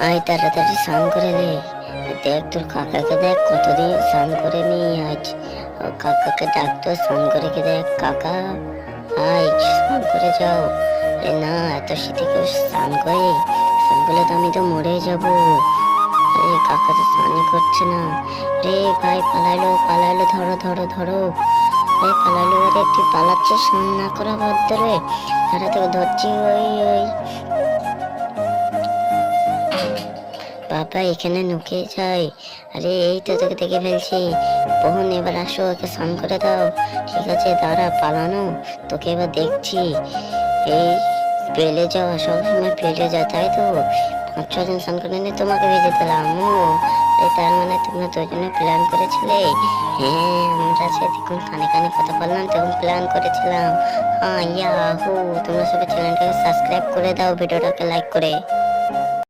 আয় তাড়াতাড়ি স্নান করে নে। দেখ তোর কাকাকে দেখ কতদিন স্নান করে নি আজ। ও কাকাকে ডাক তো স্নান করে কি দেখ কাকা। আয় স্নান করে যাও। এ না এত শীতে কেউ স্নান করে? স্নান করলে তো আমি তো মরে যাবো। আরে কাকা তো স্নানই করছে না। রে ভাই পালাইলো পালাইলো, ধরো ধরো ধরো। এই পালাইলো, রে তুই পালাচ্ছিস স্নান না করা ভদ্রে। ধরে তোকে ধরছি। ওই ওই বাবা এখানে নুকে যাই। আরে এই তো তোকে দেখে ফেলছি। বোন এবার আসো, ওকে স্নান করে দাও। ঠিক আছে দাঁড়া, পালানো তোকে এবার দেখছি। এই পেলে যাও, সবাই আমার পেলে যাও, তাই তো? 5-6 জন স্নান করে নিয়ে তোমাকে ভেজে দিলাম। ও তার মানে তোমরা দুজনে প্ল্যান করেছিলে? হ্যাঁ, আমরা সেদিন কানে কানে কথা বললাম তখন প্ল্যান করেছিলাম। হ্যাঁ ইয়াহু, তোমরা সবাই চ্যানেলটাকে সাবস্ক্রাইব করে দাও, ভিডিওটাকে লাইক করে।